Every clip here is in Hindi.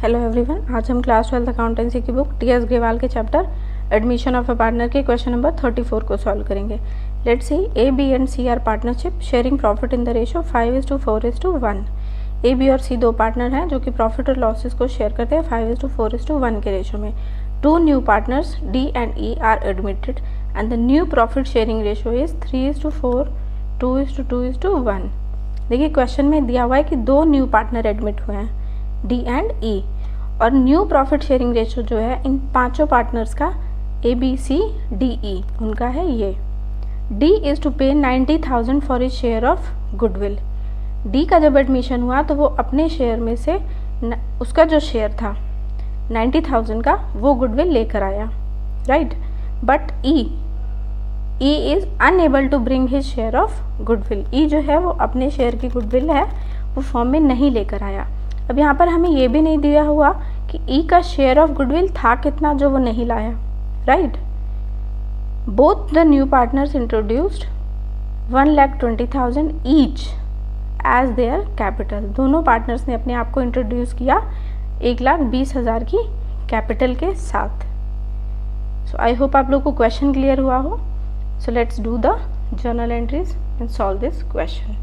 हेलो एवरीवन, आज हम क्लास 12 अकाउंटेंसी की बुक टी एस ग्रेवाल के chapter admission of a partner के क्वेश्चन नंबर 34 को सॉल्व करेंगे। Let's see A B and C are partnership sharing profit in the ratio 5:4:1। A B और सी दो पार्टनर हैं जो कि प्रॉफिट और लॉसेस को शेयर करते हैं 5:4:1 के रेशो में। Two new partners D and E are admitted and the new profit sharing ratio is 3:4, 2:2:1। देखिए क्वेश्चन में दिया हुआ है कि दो न्यू पार्टनर एडमिट हुए हैं डी एंड ई, और न्यू प्रॉफिट शेयरिंग रेशो जो है इन पांचों पार्टनर्स का A B C D E उनका है ये। डी इज़ टू पे 90,000 for his share of goodwill. D का जब एडमिशन हुआ तो वो अपने शेयर में से उसका जो शेयर था 90,000 का वो गुडविल लेकर आया, right. But E is unable to bring his share of goodwill. E जो है वो अपने शेयर की गुडविल है वो फॉर्म में नहीं लेकर आया। अब यहाँ पर हमें ये भी नहीं दिया हुआ कि ई का शेयर ऑफ गुडविल था कितना जो वो नहीं लाया, right. Both the new partners introduced 1,20,000 each as their capital. दोनों पार्टनर्स ने अपने आप को इंट्रोड्यूस किया 1,20,000 की कैपिटल के साथ। सो आई होप आप लोग को क्वेश्चन क्लियर हुआ हो। So let's do the journal entries and solve this question.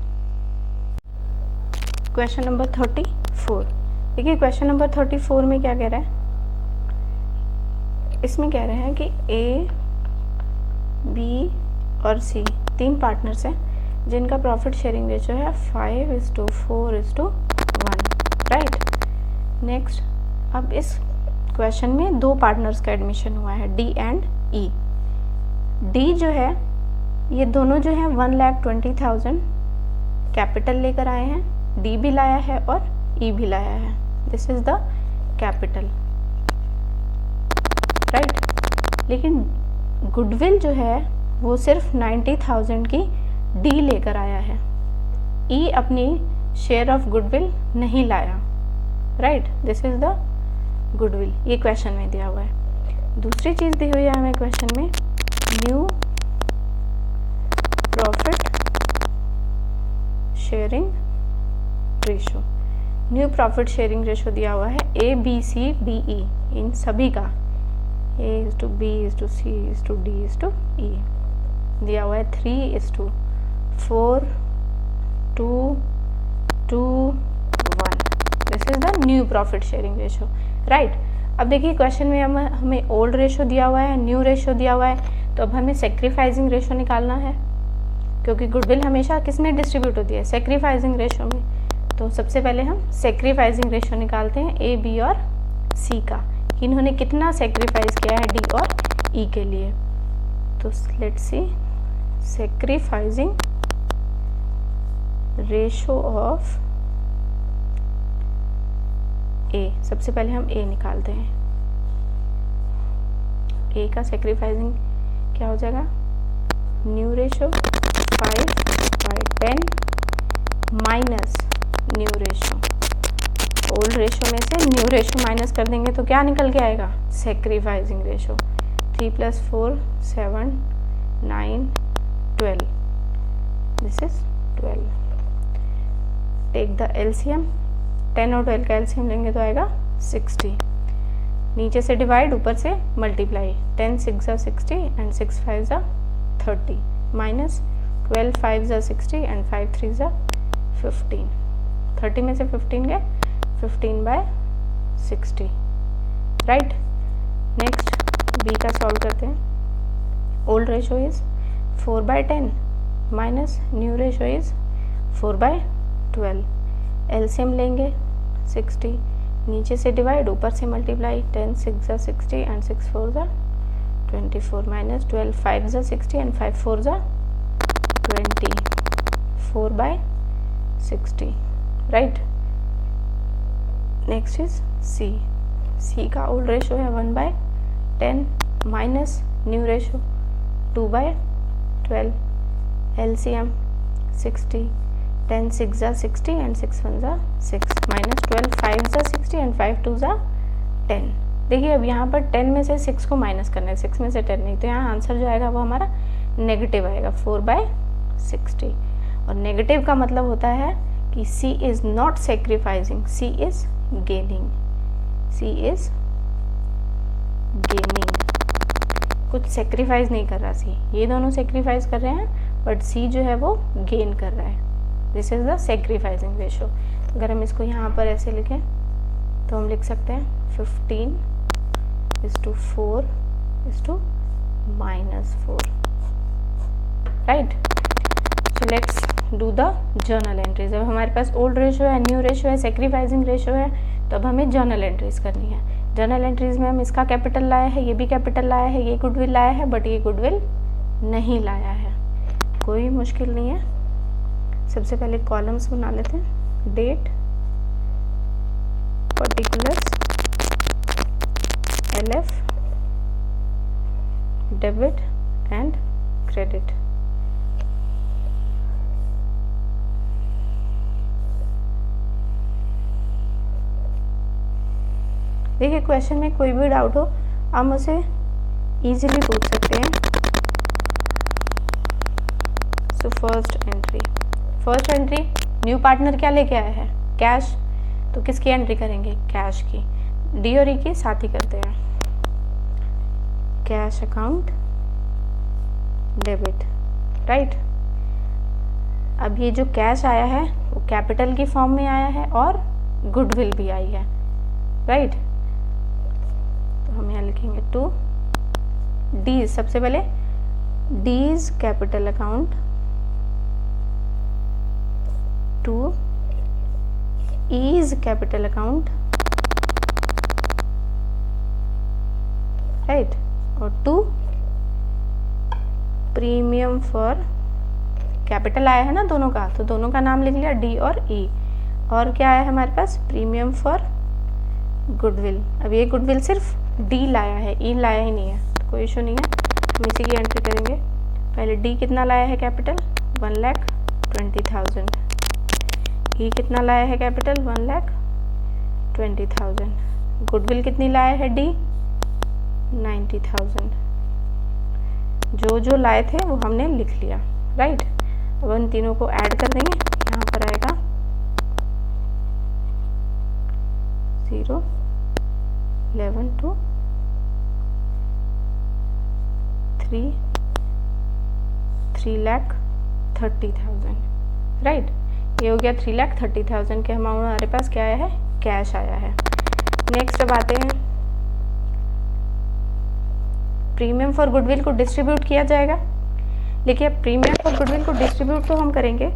Question number 34। देखिए क्वेश्चन नंबर 34 में क्या कह रहा है, इसमें कह रहे हैं कि ए बी और सी तीन पार्टनर्स हैं जिनका प्रॉफिट शेयरिंग रेशियो है 5:4:1, राइट। नेक्स्ट, अब इस क्वेश्चन में दो पार्टनर्स का एडमिशन हुआ है डी एंड ई। डी जो है ये दोनों जो है 1,20,000 कैपिटल लेकर आए हैं, डी भी लाया है और ई भी लाया है। This is the capital, right. लेकिन गुडविल जो है वो सिर्फ 90,000 की डी लेकर आया है, ई अपनी शेयर ऑफ गुडविल नहीं लाया, right. This is the goodwill, ये क्वेश्चन में दिया हुआ है। दूसरी चीज़ दी हुई है हमें क्वेश्चन में, new profit sharing ratio. New profit sharing ratio दिया हुआ है A B C D E, इन सभी का A:B:C:D:E दिया हुआ है 3:4:2:1। This is the new profit sharing ratio, right. अब देखिए क्वेश्चन में हमें ओल्ड रेशो दिया हुआ है, न्यू रेशो दिया हुआ है, तो अब हमें सेक्रीफाइसिंग रेशो निकालना है क्योंकि गुडविल हमेशा किस में डिस्ट्रीब्यूट होती है, सेक्रीफाइसिंग रेशो में। तो सबसे पहले हम सेक्रीफाइसिंग रेशो निकालते हैं ए बी और सी का, कि इन्होंने कितना सेक्रीफाइस किया है डी और ई के लिए। तो let's see sacrificing ratio of A. सबसे पहले हम ए निकालते हैं। ए का सेक्रीफाइसिंग क्या हो जाएगा, new ratio 5/10 minus new ratio. Old ratio में से न्यू रेशो माइनस कर देंगे तो क्या निकल के आएगा, sacrificing ratio. 3 + 4 7 9 12, this is 12। Take the LCM, 10 और 12 का एलसीएम लेंगे तो आएगा 60। नीचे से डिवाइड, ऊपर से मल्टीप्लाई, 10 6 = 60 एंड 6 5 = 30 माइनस 12 5 = 60 एंड 5 3 = 15। 30 में से 15 गए, 15/60, राइट। नेक्स्ट बी का सॉल्व करते हैं। Old ratio is 4/10 minus new ratio is 4/12। LCM लेंगे 60, नीचे से डिवाइड, ऊपर से multiply, 10 6 = 60 and 6 4 = 24 minus 12 5 = 60 and 5 4 = 20, 4/60, right. Next is C. C का ओल्ड रेशो है 1/10 minus new ratio 2/12। LCM 60, 10 6 = 60 and 6 1 = 6 minus 12 5 = 60 and 5 2 = 10। देखिए अब यहाँ पर 10 में से 6 को माइनस करना है, 6 में से 10 नहीं, तो यहाँ आंसर जो आएगा वो हमारा नेगेटिव आएगा 4/60। और नेगेटिव का मतलब होता है कि C is not sacrificing, C is gaining, C is gaining, कुछ सेक्रीफाइस नहीं कर रहा सी, ये दोनों सेक्रीफाइस कर रहे हैं बट सी जो है वो गेन कर रहा है। This is the sacrificing ratio. अगर हम इसको यहाँ पर ऐसे लिखें तो हम लिख सकते हैं 15:4:-4, right. So let's do the journal entries. अब हमारे पास ओल्ड रेशो है, न्यू रेशो है, सेक्रीफाइसिंग रेशो है, तो अब हमें जर्नल एंट्रीज करनी है। जर्नल एंट्रीज में हम इसका कैपिटल लाया है, ये भी कैपिटल लाया है, ये गुडविल लाया है, बट ये गुडविल नहीं लाया है। कोई मुश्किल नहीं है। सबसे पहले कॉलम्स बना लेते हैं, date, particulars, LF, debit and credit. देखिए क्वेश्चन में कोई भी डाउट हो आप मुझसे इजीली पूछ सकते हैं। So first entry new partner क्या लेके आया है, कैश, तो किसकी एंट्री करेंगे, कैश की। डी और ई की साथ ही करते हैं, कैश अकाउंट डेबिट, राइट। अब ये जो कैश आया है वो कैपिटल की फॉर्म में आया है और गुडविल भी आई है, राइट। तो हम यहाँ लिखेंगे टू डीज, सबसे पहले D's capital account to E's capital account, right, और टू प्रीमियम फॉर, कैपिटल आया है ना दोनों का, तो दोनों का नाम लिख लिया डी और ई। और क्या आया है हमारे पास, प्रीमियम फॉर गुडविल। अब ये गुडविल सिर्फ डी लाया है, ई लाया ही नहीं है, तो कोई इशू नहीं है, हम इसी की एंट्री करेंगे। पहले डी कितना लाया है कैपिटल, 1,20,000। ई कितना लाया है कैपिटल, 1,20,000। गुडविल कितनी लाया है डी, 90,000। जो लाए थे वो हमने लिख लिया, राइट। अब उन तीनों को ऐड कर देंगे, यहाँ पर आएगा 0, 11 to 3,30,000, राइट। ये हो गया 3,30,000 के अमाउंट हमारे पास क्या आया है, कैश आया है। नेक्स्ट अब आते हैं, प्रीमियम फॉर गुडविल को डिस्ट्रीब्यूट किया जाएगा। देखिए प्रीमियम फॉर गुडविल को डिस्ट्रीब्यूट तो हम करेंगे,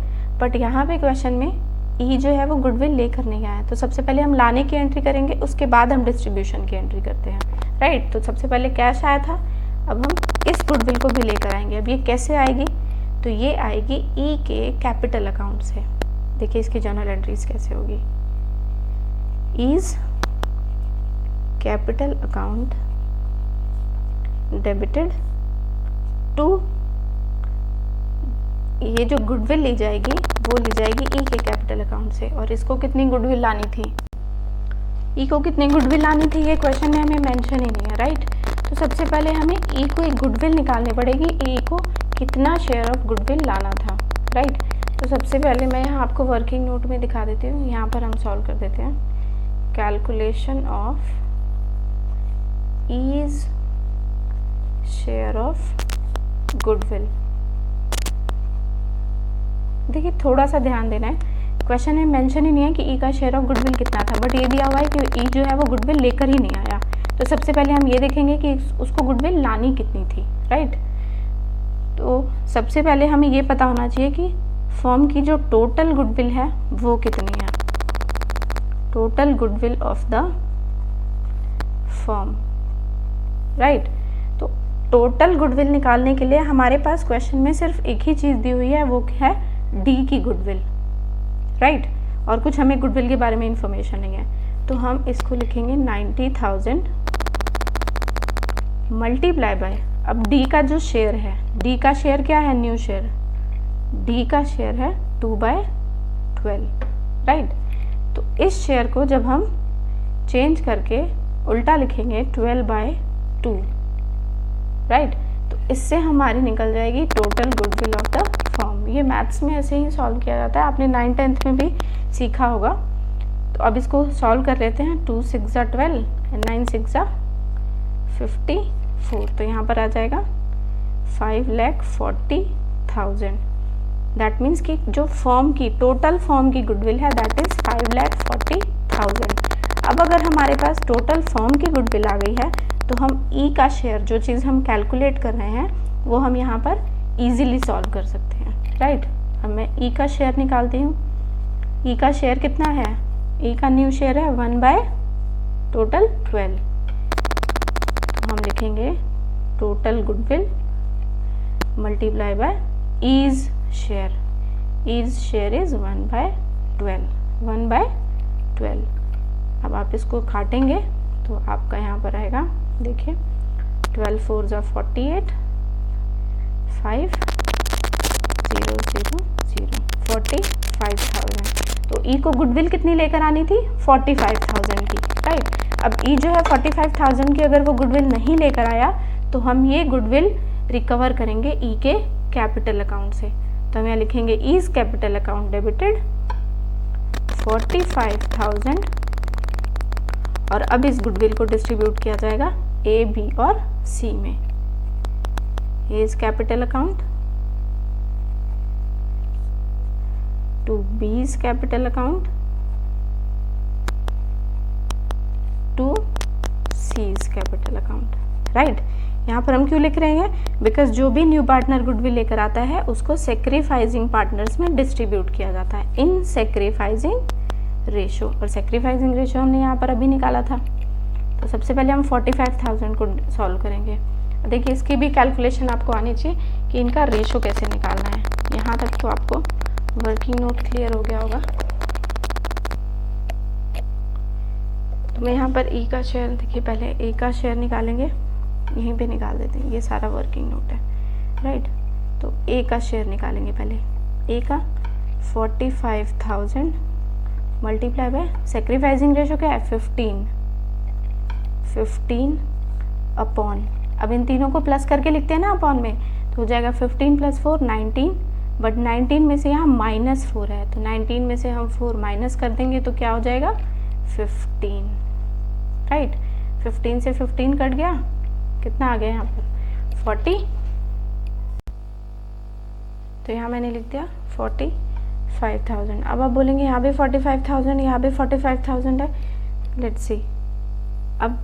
बट यहाँ पे क्वेश्चन में ई जो है वो गुडविल लेकर नहीं आया, तो सबसे पहले हम लाने की एंट्री करेंगे, उसके बाद हम डिस्ट्रीब्यूशन की एंट्री करते हैं, राइट। तो सबसे पहले कैश आया था, अब हम इस गुडविल को भी लेकर आएंगे। अब ये कैसे आएगी, तो ये आएगी ई के कैपिटल अकाउंट से। देखिए इसकी जर्नल एंट्रीज कैसे होगी, A's capital account debited to, ये जो गुडविल ली जाएगी वो ली जाएगी ई के कैपिटल अकाउंट से। और इसको कितनी गुडविल लानी थी, ई को कितनी गुडविल लानी थी, ये क्वेश्चन में हमें मेंशन ही नहीं है, राइट। तो सबसे पहले हमें ई को एक गुडविल निकालनी पड़ेगी, ई को कितना शेयर ऑफ गुडविल लाना था, राइट। तो सबसे पहले मैं यहाँ आपको वर्किंग नोट में दिखा देती हूँ, यहाँ पर हम सॉल्व कर देते हैं। Calculation of A's share of goodwill. देखिए थोड़ा सा ध्यान देना है, क्वेश्चन में मेंशन ही नहीं है कि ई का शेयर ऑफ गुडविल कितना था, बट ये दिया हुआ है कि ई जो है वो गुडविल लेकर ही नहीं आया। तो सबसे पहले हम ये देखेंगे कि उसको गुडविल लानी कितनी थी, राइट। तो सबसे पहले हमें ये पता होना चाहिए कि फर्म की जो टोटल गुडविल है वो कितनी है, total goodwill of the firm, right. तो टोटल गुडविल निकालने के लिए हमारे पास क्वेश्चन में सिर्फ एक ही चीज़ दी हुई है, वो है डी की गुडविल, राइट। और कुछ हमें गुडविल के बारे में इंफॉर्मेशन नहीं है, तो हम इसको लिखेंगे 90,000 मल्टीप्लाई बाय, अब डी का जो शेयर है, डी का शेयर क्या है, न्यू शेयर, डी का शेयर है 2/12, राइट। तो इस शेयर को जब हम चेंज करके उल्टा लिखेंगे 12/2, राइट। तो इससे हमारी निकल जाएगी total goodwill of the firm. ये मैथ्स में ऐसे ही सॉल्व किया जाता है, आपने 9th 10th में भी सीखा होगा। तो अब इसको सॉल्व कर लेते हैं। 2 6 12 एंड 9 6 54, तो यहाँ पर आ जाएगा 5,40,000। दैट मीन्स कि जो फर्म की टोटल फर्म की गुडविल है दैट इज़ 5,40,000। अब अगर हमारे पास टोटल फर्म की गुडविल आ गई है तो हम ई का शेयर, जो चीज़ हम कैलकुलेट कर रहे हैं वो हम यहाँ पर इजीली सॉल्व कर सकते हैं, राइट। अब मैं ई का शेयर निकालती हूँ। ई का शेयर कितना है? ई का न्यू शेयर है 1 बाय टोटल 12। तो हम लिखेंगे total goodwill multiply by A's share. A's share is 1 by 12, 1 by 12। अब आप इसको काटेंगे तो आपका यहाँ पर आएगा, देखिए 12 4 = 48, 5 0 0 0 45,000। तो ई को गुडविल कितनी लेकर आनी थी? 45,000 की, राइट। अब ई जो है 45,000 की अगर वो गुडविल नहीं लेकर आया तो हम ये गुडविल रिकवर करेंगे ई के कैपिटल अकाउंट से। तो हम यहाँ लिखेंगे ईज कैपिटल अकाउंट डेबिटेड 45,000 और अब इस गुडविल को डिस्ट्रीब्यूट किया जाएगा ए, बी और सी में। A's capital account to B's capital account to C's capital account, right. यहाँ पर हम क्यों लिख रहे हैं? बिकॉज जो भी न्यू पार्टनर गुडविल लेकर आता है उसको सेक्रीफाइजिंग पार्टनर्स में डिस्ट्रीब्यूट किया जाता है इन सेक्रीफाइजिंग रेशो। और सेक्रीफाइजिंग रेशो हमने यहाँ पर अभी निकाला था। तो सबसे पहले हम 45,000 को सॉल्व करेंगे। देखिए इसकी भी कैलकुलेशन आपको आनी चाहिए कि इनका रेशो कैसे निकालना है। यहाँ तक तो आपको वर्किंग नोट क्लियर हो गया होगा। तो मैं यहाँ पर ई का शेयर, देखिए पहले ए का शेयर निकालेंगे, यहीं पे निकाल देते हैं, ये सारा वर्किंग नोट है, राइट। तो ए का शेयर निकालेंगे पहले। ए का 45,000 मल्टीप्लाई बाय सेक्रीफाइजिंग रेशो क्या है? 15 अपॉन, अब इन तीनों को प्लस करके लिखते हैं ना अपॉन में, तो हो जाएगा 15 + 4 19, बट 19 में से यहाँ -4 है तो 19 में से हम 4 माइनस कर देंगे तो क्या हो जाएगा? 15, राइट। 15 से 15 कट गया, कितना आ गया यहाँ पर? 40। तो यहाँ मैंने लिख दिया 45,000। अब आप बोलेंगे यहाँ भी 45,000, यहाँ भी 45,000 है। लेट्स सी, अब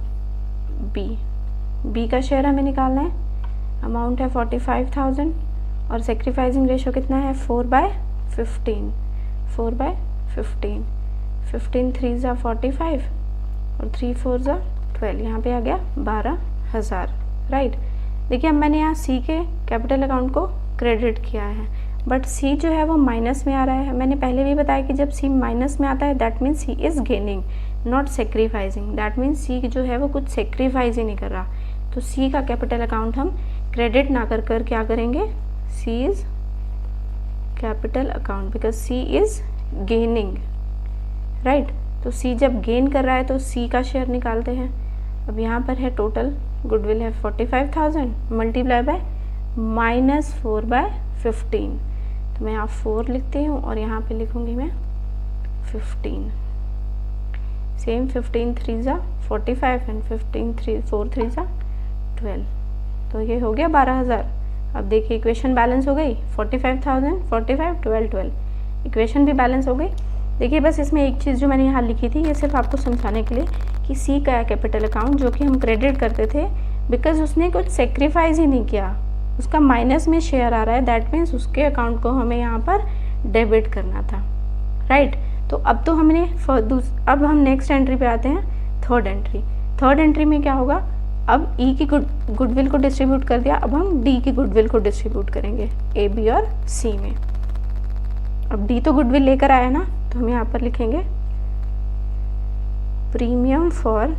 बी का शेयर हमें निकालना है। अमाउंट है 45,000 और सेक्रीफाइजिंग रेशो कितना है? 4/15, 4/15। 15 3 = 45 और 3 4 = 12, यहाँ पे आ गया 12,000, राइट। देखिए अब मैंने यहाँ सी के कैपिटल अकाउंट को क्रेडिट किया है, बट सी जो है वो माइनस में आ रहा है। मैंने पहले भी बताया कि जब सी माइनस में आता है that means C is gaining not sacrificing. That means C जो है वो कुछ सेक्रीफाइज ही नहीं कर रहा। तो सी का कैपिटल अकाउंट हम क्रेडिट ना कर क्या करेंगे? C is capital account because C is gaining, right. तो सी जब गेन कर रहा है तो सी का शेयर निकालते हैं। अब यहाँ पर है टोटल गुडविल है 45,000 मल्टीप्लाई बाय -4/15। तो मैं यहाँ 4 लिखती हूँ और यहाँ पे लिखूँगी मैं 15। Same 15 3 = 45 and 15 4 3 = 12। तो ये हो गया 12,000। अब देखिए इक्वेशन बैलेंस हो गई, 45,000 45 12 12, इक्वेशन भी बैलेंस हो गई। देखिए बस इसमें एक चीज़ जो मैंने यहाँ लिखी थी ये सिर्फ आपको समझाने के लिए कि सी का कैपिटल अकाउंट जो कि हम क्रेडिट करते थे बिकॉज उसने कुछ सेक्रीफाइस ही नहीं किया, उसका माइनस में शेयर आ रहा है, दैट मीन्स उसके अकाउंट को हमें यहाँ पर डेबिट करना था, राइट। तो अब तो हमने अब हम नेक्स्ट एंट्री पे आते हैं, थर्ड एंट्री। थर्ड एंट्री में क्या होगा? अब ई की गुडविल को डिस्ट्रीब्यूट कर दिया, अब हम डी की गुडविल को डिस्ट्रीब्यूट करेंगे ए, बी और सी में। अब डी तो गुडविल लेकर आया ना, तो हम यहाँ पर लिखेंगे premium for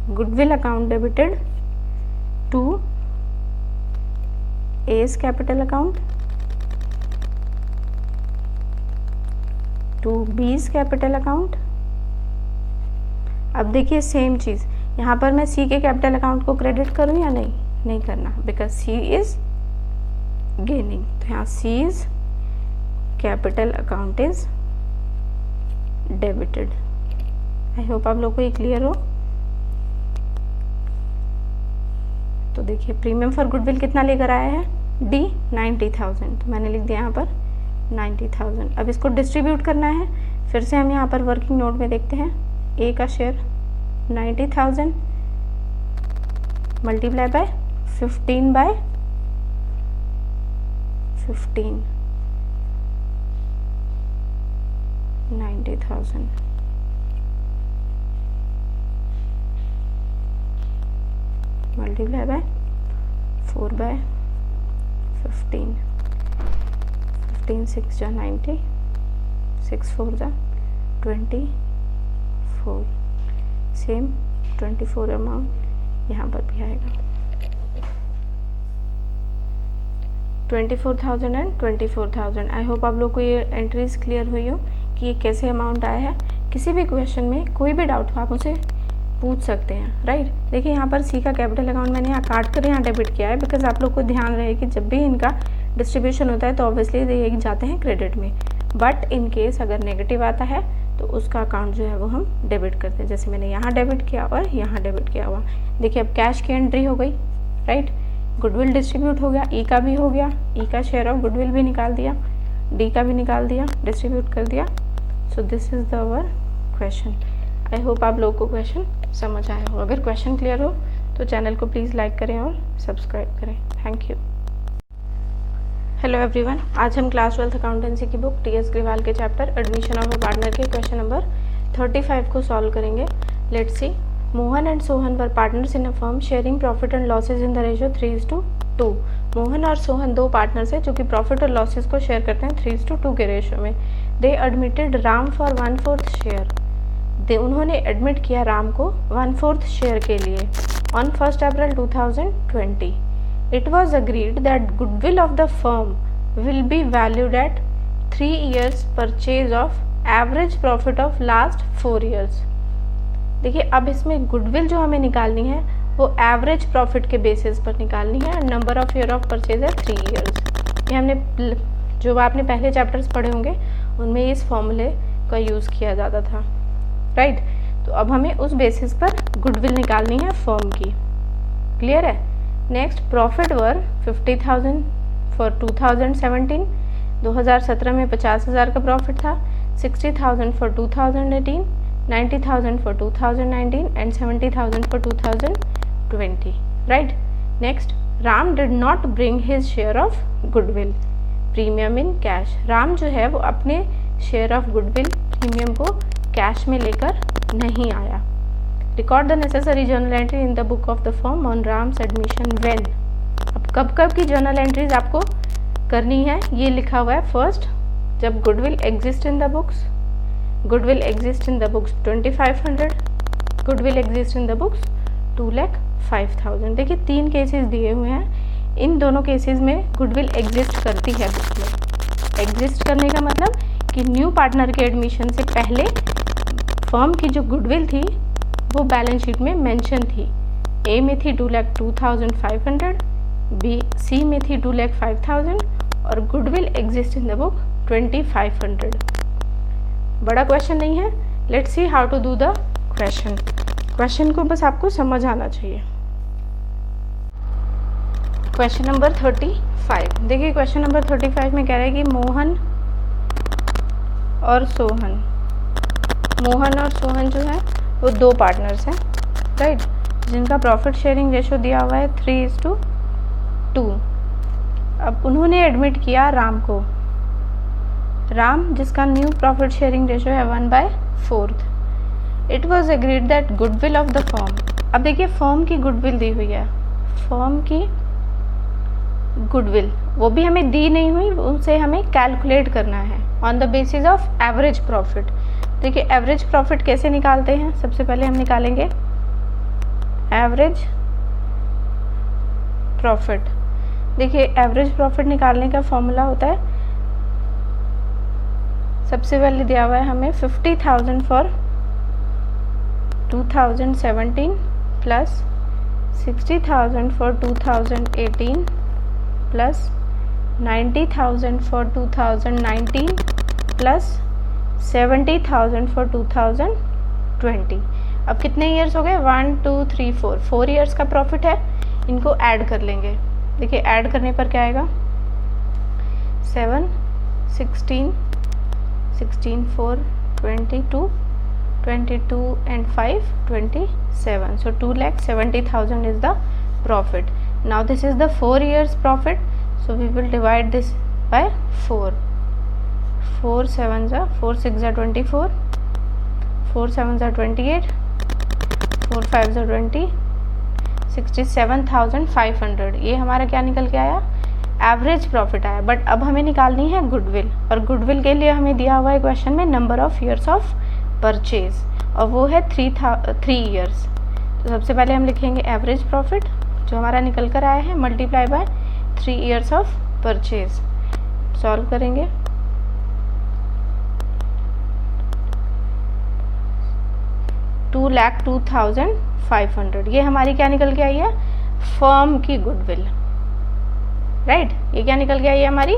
goodwill account debited to A's capital account to B's capital account. अब देखिए सेम चीज़, यहाँ पर मैं सी के कैपिटल अकाउंट को क्रेडिट करूँ या नहीं करना, बिकॉज सी इज गेनिंग। तो यहाँ C is capital account is debited. I hope आप लोग को ये क्लियर हो। तो देखिए प्रीमियम फॉर गुडविल कितना लेकर आया है, डी 90,000, तो मैंने लिख दिया यहाँ पर 90,000। अब इसको डिस्ट्रीब्यूट करना है, फिर से हम यहाँ पर वर्किंग नोट में देखते हैं। ए का share 90,000 multiply by 15 by 15, 90,000 multiply by 4 by 15, 15 6 जा 90, 6 4 जा 24, सेम 24 अमाउंट यहाँ पर भी आएगा। 24,000 एंड 24,000। आई होप आप लोग को ये एंट्रीज क्लियर हुई हो कि ये कैसे अमाउंट आया है। किसी भी क्वेश्चन में कोई भी डाउट हो आप मुझसे पूछ सकते हैं, राइट। देखिए यहाँ पर सी का कैपिटल अकाउंट मैंने यहाँ काट कर यहाँ डेबिट किया है, बिकॉज आप लोग को ध्यान रहे कि जब भी इनका डिस्ट्रीब्यूशन होता है तो ऑब्वियसली ये जाते हैं क्रेडिट में, बट इन केस अगर नेगेटिव आता है तो उसका अकाउंट जो है वो हम डेबिट करते हैं। जैसे मैंने यहाँ डेबिट किया और यहाँ डेबिट किया हुआ। देखिए अब कैश की एंट्री हो गई, राइट। गुडविल डिस्ट्रीब्यूट हो गया, ई का भी हो गया, ई का शेयर ऑफ गुडविल भी निकाल दिया, डी का भी निकाल दिया, डिस्ट्रीब्यूट कर दिया। So this is the our question. I hope आप लोगों को क्वेश्चन समझ आया हो। अगर क्वेश्चन क्लियर हो तो चैनल को प्लीज़ लाइक करें और सब्सक्राइब करें। Thank you. हेलो एवरीवन, आज हम क्लास 12th अकाउंटेंसी की बुक टी.एस. ग्रेवाल के chapter admission of a partner के क्वेश्चन नंबर 35 को सॉल्व करेंगे। Let's C. Mohan and Sohan were partners in a firm sharing profit and losses in the ratio 3:2। Mohan और सोहन दो पार्टनर्स हैं जो कि प्रॉफिट और लॉसेज को शेयर करते हैं 3:2 के रेशियो में। दे एडमिटेड राम फॉर 1/4 शेयर। उन्होंने एडमिट किया राम को 1/4 शेयर के लिए on 1 April 2020। It was agreed that goodwill of the firm will be valued at 3 years purchase of average profit of last 4 years। देखिए अब इसमें गुडविल जो हमें निकालनी है वो एवरेज प्रॉफिट के बेसिस पर निकालनी है। Number of year of purchase है 3 इयर्स। ये हमने जो आपने पहले चैप्टर्स पढ़े होंगे उनमें इस फॉर्मूले का यूज़ किया जाता था, राइट। तो अब हमें उस बेसिस पर गुडविल निकालनी है फर्म की। क्लियर है। Next, profit were 50,000 for 2017। 2017 में 50,000 का प्रॉफिट था। 60,000 for 2018, 90,000 for 2019 and 70,000 for 2020, right. Next, Ram did not bring his share of goodwill premium in cash. Ram जो है वो अपने शेयर ऑफ गुडविल प्रीमियम को कैश में लेकर नहीं आया। Record the necessary journal entry in the book of the firm on Ram's admission when. अब कब कब की जर्नल एंट्रीज आपको करनी है ये लिखा हुआ है। फर्स्ट, जब goodwill exist in the books, goodwill exist in the books 2500, goodwill exist in the books 2,05,000। देखिए 3 केसेस दिए हुए हैं। इन दोनों केसेस में गुडविल एग्जिस्ट करती है बुक में। एग्जिस्ट करने का मतलब कि न्यू पार्टनर के एडमिशन से पहले फर्म की जो गुडविल थी वो बैलेंस शीट में मेंशन थी। ए में थी 2,02,500, बी सी में थी 2,05,000 और goodwill exist in the book 2,500। बड़ा क्वेश्चन नहीं है। Let's see how to do the question. Question को बस आपको समझ आना चाहिए। Question number 35। देखिए क्वेश्चन नंबर 35 में कह रहा है कि मोहन और सोहन जो है वो दो पार्टनर्स हैं, राइट, जिनका प्रॉफिट शेयरिंग रेशो दिया हुआ है 3:2। अब उन्होंने एडमिट किया राम को, राम जिसका न्यू प्रॉफिट शेयरिंग रेशो है 1/4। It was agreed that goodwill of the firm. अब देखिए फर्म की गुडविल दी हुई है, फर्म की गुडविल वो भी हमें दी नहीं हुई, उसे हमें कैलकुलेट करना है on the basis of average profit. देखिए एवरेज प्रॉफिट कैसे निकालते हैं। सबसे पहले हम निकालेंगे एवरेज प्रॉफिट। देखिए एवरेज प्रॉफिट निकालने का फॉर्मूला होता है, सबसे पहले दिया हुआ है हमें 50,000 for 2017 plus 60,000 for 2018 plus 90,000 for 2019 plus 70,000 for 2020। अब कितने ईयर्स हो गए? 1 2 3 4 ईयर्स का प्रॉफिट है। इनको ऐड कर लेंगे। देखिए ऐड करने पर क्या आएगा? 7 16 16 4 22 22 and 5 27, so 2,70,000 is the profit. Now this is the 4 years profit, so we will divide this by 4. 4 7s are 4 6s are 24, 4 7s are 28, 4 5s are 20, 67,500। ये हमारा क्या निकल के आया? एवरेज प्रॉफिट आया। बट अब हमें निकालनी है गुडविल, और गुडविल के लिए हमें दिया हुआ है क्वेश्चन में number of years of purchase, और वो है 3 ईयर्स। तो सबसे पहले हम लिखेंगे एवरेज प्रॉफिट जो हमारा निकल कर आया है multiply by 3 years of purchase. Solve करेंगे। $2,02,500 ये हमारी क्या निकल के आई है? फर्म की गुडविल, राइट। ये क्या निकल के आई है? हमारी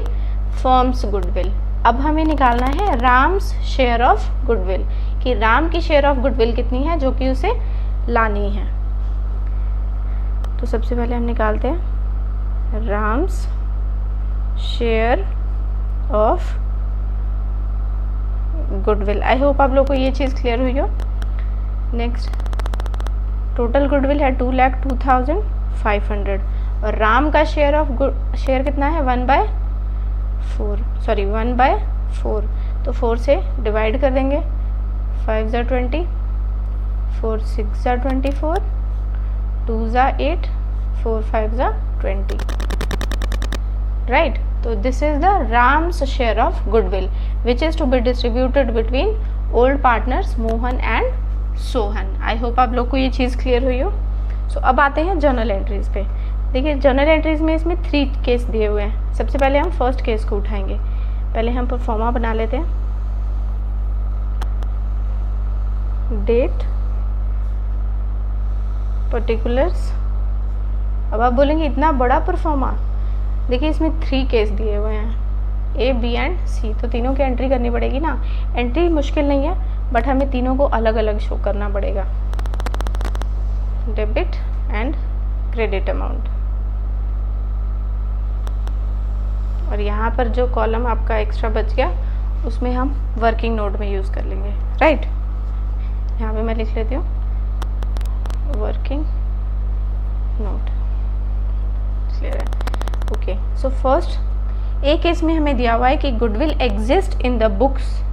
फर्म्स गुडविल। अब हमें निकालना है राम्स शेयर ऑफ गुडविल, कि राम की शेयर ऑफ गुडविल कितनी है जो कि उसे लानी है। तो सबसे पहले हम निकालते हैं Ram's share of goodwill. I hope आप लोग को ये चीज़ क्लियर हुई हो। नेक्स्ट, टोटल गुडविल है 2,02,500 और राम का शेयर ऑफ शेयर कितना है? 1/4, तो 4 से डिवाइड कर देंगे। 5s are 20, 4 6s are 24, 2s are 8, 4 5s are 20, right? तो this is the Ram's share of goodwill which is to be distributed between old partners Mohan and Sohan. I hope आप लोग को ये चीज़ क्लियर हुई हो। सो अब आते हैं जर्नल एंट्रीज पे। देखिए जर्नल एंट्रीज में इसमें 3 केस दिए हुए हैं। सबसे पहले हम फर्स्ट केस को उठाएंगे। पहले हम परफॉर्मा बना लेते हैं। Date, particulars. अब आप बोलेंगे इतना बड़ा परफॉर्मा। देखिए इसमें 3 केस दिए हुए हैं, A, B एंड C, तो तीनों की एंट्री करनी पड़ेगी ना। एंट्री मुश्किल नहीं है बट हमें तीनों को अलग अलग शो करना पड़ेगा। डेबिट एंड क्रेडिट अमाउंट, और यहाँ पर जो कॉलम आपका एक्स्ट्रा बच गया उसमें हम वर्किंग नोट में यूज़ कर लेंगे, राइट। यहाँ पे मैं लिख लेती हूँ वर्किंग नोट, क्लियर है। Okay, so first A case में हमें दिया हुआ है कि goodwill exist in the books.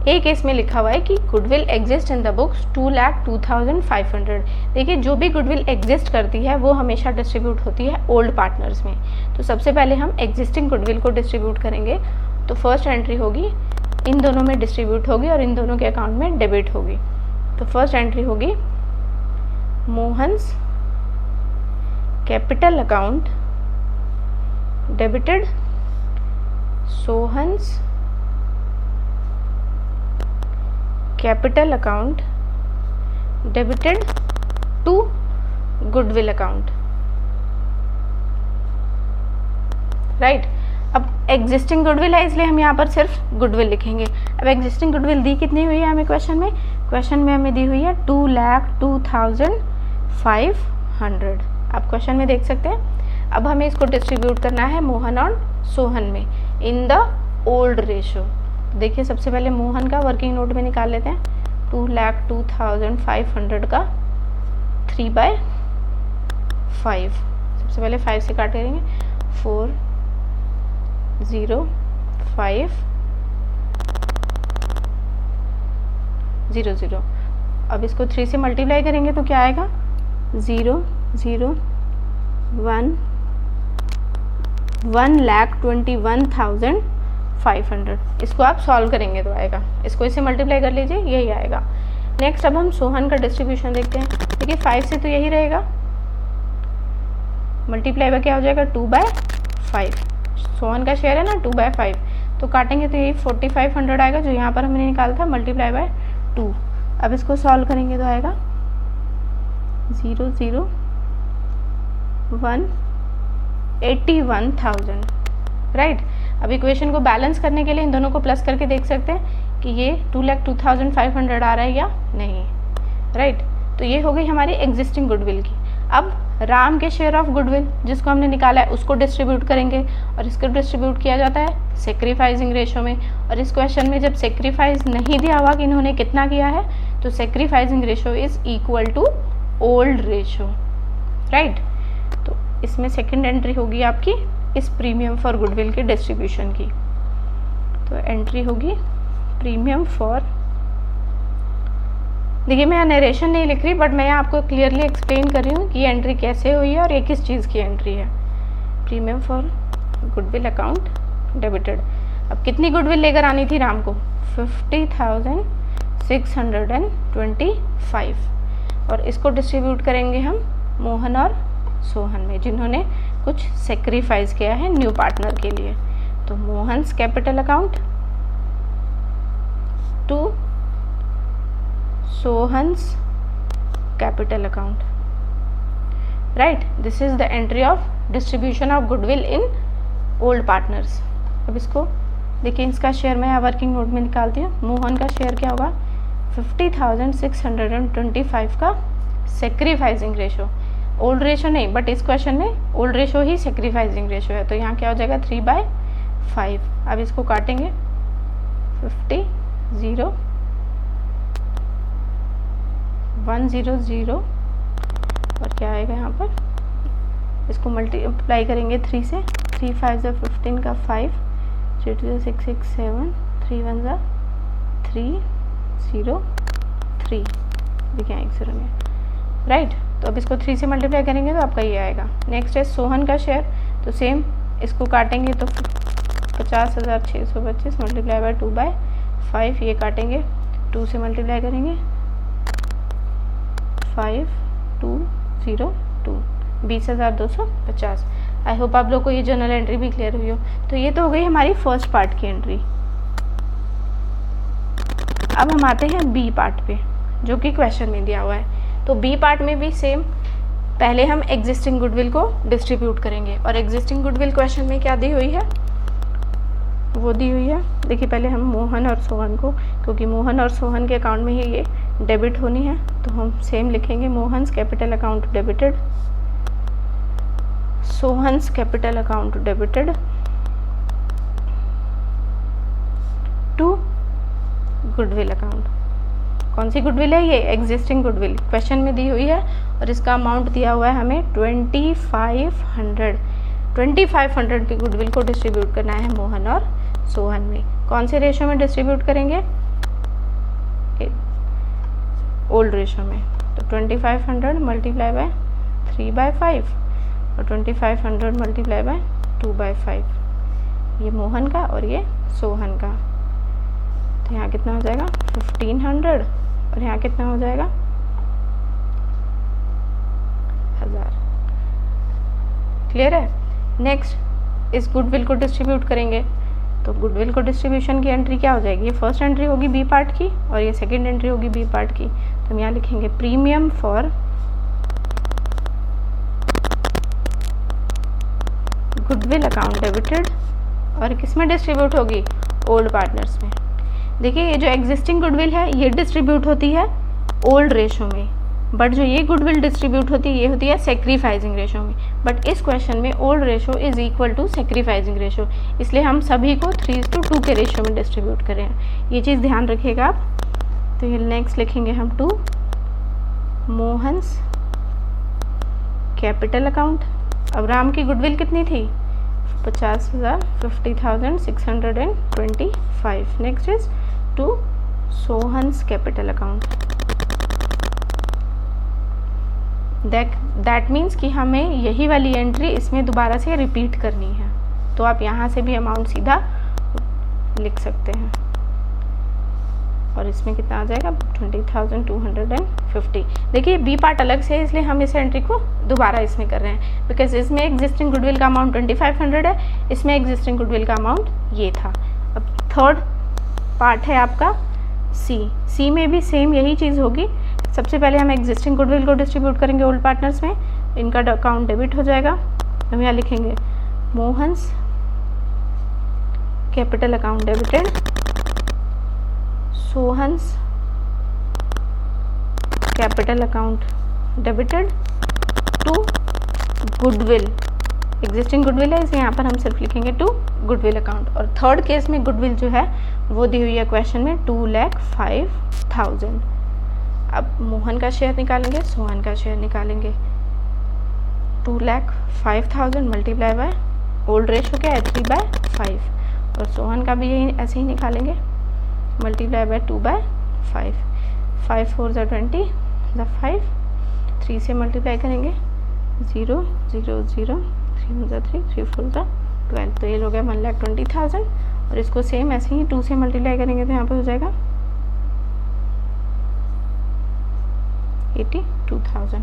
A case में लिखा हुआ है कि goodwill exist in the books 2,02,500। देखिए जो भी गुडविल एग्जिस्ट करती है वो हमेशा डिस्ट्रीब्यूट होती है ओल्ड पार्टनर्स में। तो सबसे पहले हम एग्जिस्टिंग गुडविल को डिस्ट्रीब्यूट करेंगे। तो फर्स्ट एंट्री होगी इन दोनों में डिस्ट्रीब्यूट होगी और इन दोनों के अकाउंट में डेबिट होगी। तो फर्स्ट एंट्री होगी Mohan's capital account debited, Sohan's capital account debited to goodwill account, right. अब एग्जिस्टिंग गुडविल है इसलिए हम यहाँ पर सिर्फ गुडविल लिखेंगे। अब एग्जिस्टिंग गुडविल दी कितनी हुई है हमें क्वेश्चन में? क्वेश्चन में हमें दी हुई है 2,02,500। आप क्वेश्चन में देख सकते हैं। अब हमें इसको डिस्ट्रीब्यूट करना है मोहन और सोहन में इन द ओल्ड रेशो। देखिए सबसे पहले मोहन का वर्किंग नोट में निकाल लेते हैं। 2,02,500 का 3/5। सबसे पहले 5 से काट करेंगे। 4 0 5 0 0। अब इसको 3 से मल्टीप्लाई करेंगे तो क्या आएगा? 0 0 1 1,21,500। इसको आप सॉल्व करेंगे तो आएगा। इसको इससे मल्टीप्लाई कर लीजिए, यही आएगा। नेक्स्ट अब हम सोहन का डिस्ट्रीब्यूशन देखते हैं। देखिए 5 से तो यही रहेगा, मल्टीप्लाई बाय क्या हो जाएगा? 2/5। सोहन का शेयर है ना 2/5, तो काटेंगे तो यही 4,500 आएगा जो यहाँ पर हमने निकाला था, मल्टीप्लाई बाय 2। अब इसको सॉल्व करेंगे तो आएगा 0 0 1 81,000, राइट। अब इक्वेशन को बैलेंस करने के लिए इन दोनों को प्लस करके देख सकते हैं कि ये 2,02,500 आ रहा है या नहीं, राइट। तो ये हो गई हमारी एग्जिस्टिंग गुडविल की। अब राम के शेयर ऑफ गुडविल जिसको हमने निकाला है उसको डिस्ट्रीब्यूट करेंगे, और इसको डिस्ट्रीब्यूट किया जाता है सेक्रीफाइसिंग रेशो में। और इस क्वेश्चन में जब सेक्रीफाइस नहीं दिया हुआ कि इन्होंने कितना किया है, तो sacrificing ratio is equal to old ratio, right. तो इसमें सेकंड एंट्री होगी आपकी इस प्रीमियम फॉर गुडविल के डिस्ट्रीब्यूशन की। तो एंट्री होगी प्रीमियम फॉर, देखिए मैं नरेशन नहीं लिख रही बट मैं आपको क्लियरली एक्सप्लेन कर रही हूँ कि ये एंट्री कैसे हुई है और ये किस चीज़ की एंट्री है। Premium for goodwill account debited. अब कितनी गुडविल लेकर आनी थी राम को? 50,625, और इसको डिस्ट्रीब्यूट करेंगे हम मोहन और सोहन में, जिन्होंने कुछ सेक्रीफाइस किया है न्यू पार्टनर के लिए। तो Mohan's capital account to Sohan's capital account, right. This is the entry of distribution of goodwill in old partners. अब इसको देखिए, इसका शेयर मैं वर्किंग नोट में निकालती हूँ। मोहन का शेयर क्या होगा? 50,625 का सेक्रीफाइसिंग रेशो, ओल्ड रेशो नहीं, बट इस क्वेश्चन में ओल्ड रेशो ही सेक्रीफाइसिंग रेशो है। तो यहाँ क्या हो जाएगा? 3/5। अब इसको काटेंगे 50, 0, 1, 0, 0, और क्या आएगा यहाँ पर? इसको मल्टीप्लाई करेंगे 3 से। 3 5 ज़ा 15 का 5, 3 2 6 6 7, 3 1 ज़ा 3 0 3, देखिए 1 0 में, राइट। तो अब इसको 3 से मल्टीप्लाई करेंगे तो आपका ये आएगा। नेक्स्ट है सोहन का शेयर, तो सेम इसको काटेंगे तो 50,625 मल्टीप्लाई बाय 2/5, ये काटेंगे 2 से मल्टीप्लाई करेंगे 5 2 0 2, 20,250। आई होप आप लोग को ये जर्नल एंट्री भी क्लियर हुई हो। तो ये तो हो गई हमारी फर्स्ट पार्ट की एंट्री। अब हम आते हैं बी पार्ट पे, जो कि क्वेश्चन में दिया हुआ है। तो बी पार्ट में भी सेम, पहले हम एग्जिस्टिंग गुडविल को डिस्ट्रीब्यूट करेंगे। और एग्जिस्टिंग गुडविल क्वेश्चन में क्या दी हुई है? वो दी हुई है, देखिए पहले हम मोहन और सोहन को, क्योंकि मोहन और सोहन के अकाउंट में ही ये डेबिट होनी है, तो हम सेम लिखेंगे Mohan's capital account debited, Sohan's capital account debited to goodwill account. कौन सी गुडविल है ये? एग्जिस्टिंग गुडविल क्वेश्चन में दी हुई है, और इसका अमाउंट दिया हुआ है हमें 2500 की गुडविल को डिस्ट्रीब्यूट करना है मोहन और सोहन में। कौन से रेशो में डिस्ट्रीब्यूट करेंगे? ओल्ड रेशो में। तो 2500 मल्टीप्लाई बाय 3/5 और 2500 मल्टीप्लाई बाय 2/5, ये मोहन का और ये सोहन का। तो यहाँ कितना हो जाएगा? 1500, और यहाँ कितना हो जाएगा? 1000। क्लियर है? नेक्स्ट इस गुडविल को डिस्ट्रीब्यूट करेंगे, तो गुडविल को डिस्ट्रीब्यूशन की एंट्री क्या हो जाएगी? ये फर्स्ट एंट्री होगी बी पार्ट की, और ये सेकंड एंट्री होगी बी पार्ट की। तो हम यहाँ लिखेंगे premium for goodwill account debited, और किस में डिस्ट्रीब्यूट होगी? ओल्ड पार्टनर्स में। देखिए ये जो एग्जिस्टिंग गुडविल है ये डिस्ट्रीब्यूट होती है ओल्ड रेशो में, बट जो ये गुडविल डिस्ट्रीब्यूट होती है ये होती है सेक्रीफाइसिंग रेशो में। बट इस क्वेश्चन में old ratio is equal to sacrificing ratio, इसलिए हम सभी को 3:2 के रेशो में डिस्ट्रीब्यूट कर रहे हैं। ये चीज़ ध्यान रखिएगा आप। तो ये नेक्स्ट लिखेंगे हम 2 मोहन्स कैपिटल अकाउंट। अब राम की गुडविल कितनी थी? 50,625। Next is to Sohan's capital account. That means कि हमें यही वाली एंट्री इसमें दोबारा से रिपीट करनी है, तो आप यहाँ से भी अमाउंट सीधा लिख सकते हैं। और इसमें कितना आ जाएगा? 20,250। देखिए बी पार्ट अलग से है, इसलिए हम इस एंट्री को दोबारा इसमें कर रहे हैं, बिकॉज इसमें एग्जिस्टिंग गुडविल का अमाउंट 2500 है, इसमें एग्जिस्टिंग गुडविल का अमाउंट ये था। अब थर्ड पार्ट है आपका सी में भी सेम यही चीज़ होगी। सबसे पहले हम एग्जिस्टिंग गुडविल को डिस्ट्रीब्यूट करेंगे ओल्ड पार्टनर्स में, इनका अकाउंट डेबिट हो जाएगा। हम यहाँ लिखेंगे Mohan's capital account debited, Sohan's capital account debited to goodwill, existing goodwill है इसे यहाँ पर हम सिर्फ लिखेंगे टू गुडविल अकाउंट। और थर्ड केस में गुडविल जो है वो दी हुई है क्वेश्चन में 2,05,000। अब मोहन का शेयर निकालेंगे, सोहन का शेयर निकालेंगे। 2,05,000 मल्टीप्लाई बाय ओल्ड रेशो क्या है 3/5, और सोहन का भी यही ऐसे ही निकालेंगे, मल्टीप्लाई बाय 2/5, 5 4 = 20 5, 3 से मल्टीप्लाई करेंगे 0 0 0, 3 1 3, 3 4 12, तो ये हो गया 1,20,000। और इसको सेम ऐसे ही 2 से मल्टीप्लाई करेंगे तो यहाँ पे हो जाएगा 82,000।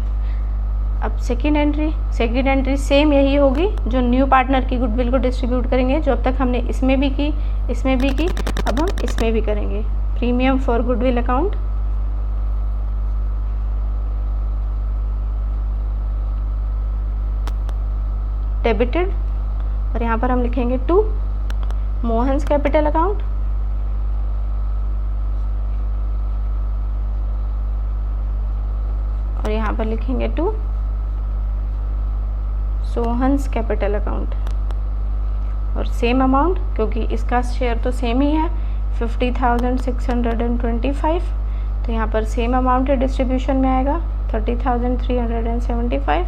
अब सेकेंड एंट्री सेम यही होगी जो न्यू पार्टनर की गुडविल को डिस्ट्रीब्यूट करेंगे, जो अब तक हमने इसमें भी की, अब हम इसमें भी करेंगे। Premium for goodwill account, debited, और यहाँ पर हम लिखेंगे टू मोहन्स कैपिटल अकाउंट, और यहाँ पर लिखेंगे टू सोहन्स कैपिटल अकाउंट। और सेम अमाउंट, क्योंकि इसका शेयर तो सेम ही है 50,625, तो यहाँ पर सेम अमाउंट डिस्ट्रीब्यूशन में आएगा 30,375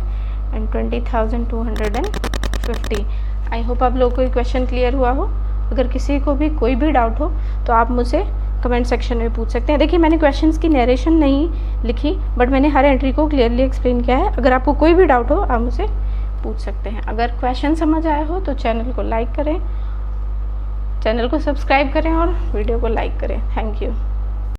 एंड 20,250। आई होप आप लोगों को ये क्वेश्चन क्लियर हुआ हो। अगर किसी को भी कोई भी डाउट हो तो आप मुझसे कमेंट सेक्शन में पूछ सकते हैं। देखिए मैंने क्वेश्चंस की नरेशन नहीं लिखी, बट मैंने हर एंट्री को क्लियरली एक्सप्लेन किया है। अगर आपको कोई भी डाउट हो आप मुझसे पूछ सकते हैं। अगर क्वेश्चन समझ आया हो तो चैनल को लाइक करें, चैनल को सब्सक्राइब करें और वीडियो को लाइक करें। Thank you.